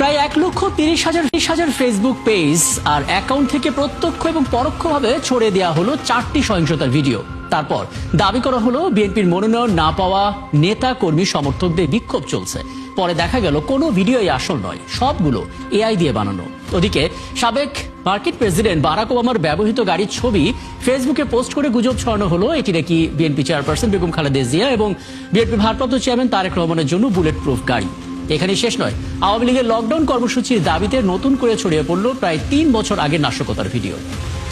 প্রায় 1,30,000 Facebook page আর account থেকে প্রত্যক্ষ এবং পরোক্ষভাবে ছড়িয়ে দেওয়া হলো 4টি সহিংসতার ভিডিও। তারপর দাবি করা হলো বিএনপির মনোনয়ন না পাওয়া নেতা কর্মী সমর্থকদের বিক্ষোভ চলছে। পরে দেখা গেল কোনো ভিডিওই আসল নয়, সবগুলো এআই দিয়ে বানানো। ওদিকে সাবেক মার্কিন প্রেসিডেন্ট বারাক ওবামার ব্যবহৃত গাড়ির ছবি ফেসবুকে পোস্ট করে গুজব ছড়ানো হলো এটি নাকি বিএনপি চেয়ারপারসন বেগম খালেদা জিয়া এবং বিএনপি ভারপ্রাপ্ত চেয়ারম্যান তারেক রহমানের জন্য বুলেট প্রুফ গাড়ি। এখানে শেষ নয়, আওয়ামী লীগের লকডাউন কর্মসূচির দাবিতে নতুন করে ছড়িয়ে পড়ল প্রায় 3 বছর আগের নাশকতার ভিডিও।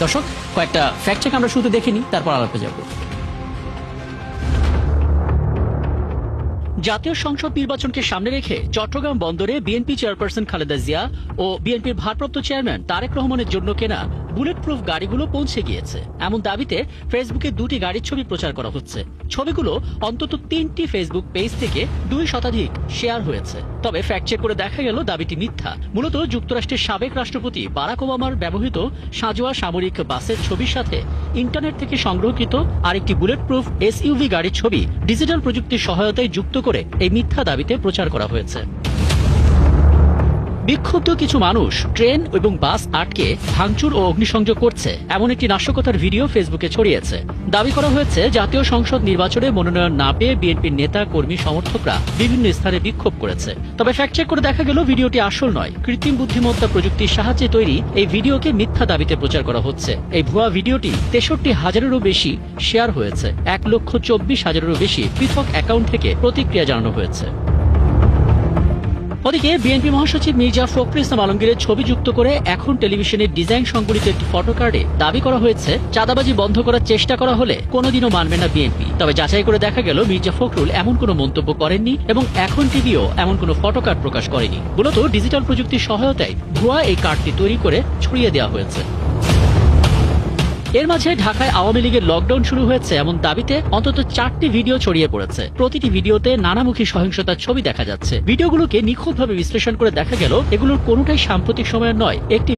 দর্শক, কয়েকটা ফ্যাক্ট চেক আমরা শুরুতে দেখে নিই, তারপর আলাপে যাব। জাতীয় সংসদ নির্বাচনকে সামনে রেখে চট্টগ্রাম বন্দরে বিএনপি চেয়ারপারসন খালেদা জিয়া ও বিএনপির ভারপ্রাপ্ত চেয়ারম্যান তারেক রহমানের জন্য কেনা বুলেট প্রুফ গাড়িগুলো পৌঁছে গিয়েছে এমন দাবিতে ফেসবুকে 2টি গাড়ির ছবি প্রচার করা হচ্ছে। ছবিগুলো অন্তত 3টি ফেসবুক পেজ থেকে 2 শতাধিক শেয়ার হয়েছে। তবে ফ্যাক্ট চেক করে দেখা গেল দাবিটি মিথ্যা। মূলত যুক্তরাষ্ট্রের সাবেক রাষ্ট্রপতি বারাক ওবামার ব্যবহৃত সাঁজোয়া সামরিক বাসের ছবির সাথে ইন্টারনেট থেকে সংগ্রহকৃত আরেকটি বুলেট প্রুফ এসইউভি গাড়ির ছবি ডিজিটাল প্রযুক্তির সহায়তায় যুক্ত করে এই মিথ্যা দাবিতে প্রচার করা হয়েছে। বিক্ষুব্ধ কিছু মানুষ ট্রেন এবং বাস আটকে ভাঙচুর ও অগ্নিসংযোগ করছে এমন একটি নাশকতার ভিডিও ফেসবুকে ছড়িয়েছে। দাবি করা হয়েছে জাতীয় সংসদ নির্বাচনে মনোনয়ন না পেয়ে বিএনপির নেতা কর্মী সমর্থকরা বিভিন্ন স্থানে বিক্ষোভ করেছে। তবে ফ্যাক্ট চেক করে দেখা গেল ভিডিওটি আসল নয়। কৃত্রিম বুদ্ধিমত্তা প্রযুক্তির সাহায্যে তৈরি এই ভিডিওকে মিথ্যা দাবিতে প্রচার করা হচ্ছে। এই ভুয়া ভিডিওটি 63,000-এরও বেশি শেয়ার হয়েছে। 1,24,000-এরও বেশি পৃথক অ্যাকাউন্ট থেকে প্রতিক্রিয়া জানানো হয়েছে। ওদিকে বিএনপি মহাসচিব মির্জা ফখরুল ইসলাম আলমগীরের ছবি যুক্ত করে এখন টেলিভিশনের ডিজাইন সংবলিত একটি ফটো কার্ডে দাবি করা হয়েছে চাঁদাবাজি বন্ধ করার চেষ্টা করা হলে কোনোদিনও মানবে না বিএনপি। তবে যাচাই করে দেখা গেল মির্জা ফখরুল এমন কোনো মন্তব্য করেননি এবং এখন টিভিও এমন কোনো ফটো কার্ড প্রকাশ করেনি। মূলত ডিজিটাল প্রযুক্তির সহায়তায় ভুয়া এই কার্ডটি তৈরি করে ছড়িয়ে দেওয়া হয়েছে। এর মাঝে ঢাকায় আওয়ামী লীগের লকডাউন শুরু হয়েছে এমন দাবিতে অন্তত 4টি ভিডিও ছড়িয়ে পড়েছে। প্রতিটি ভিডিওতে নানামুখী সহিংসতার ছবি দেখা যাচ্ছে। ভিডিওগুলোকে নিখুঁতভাবে বিশ্লেষণ করে দেখা গেল এগুলোর কোনোটাই সাম্প্রতিক সময়ের নয়। একটি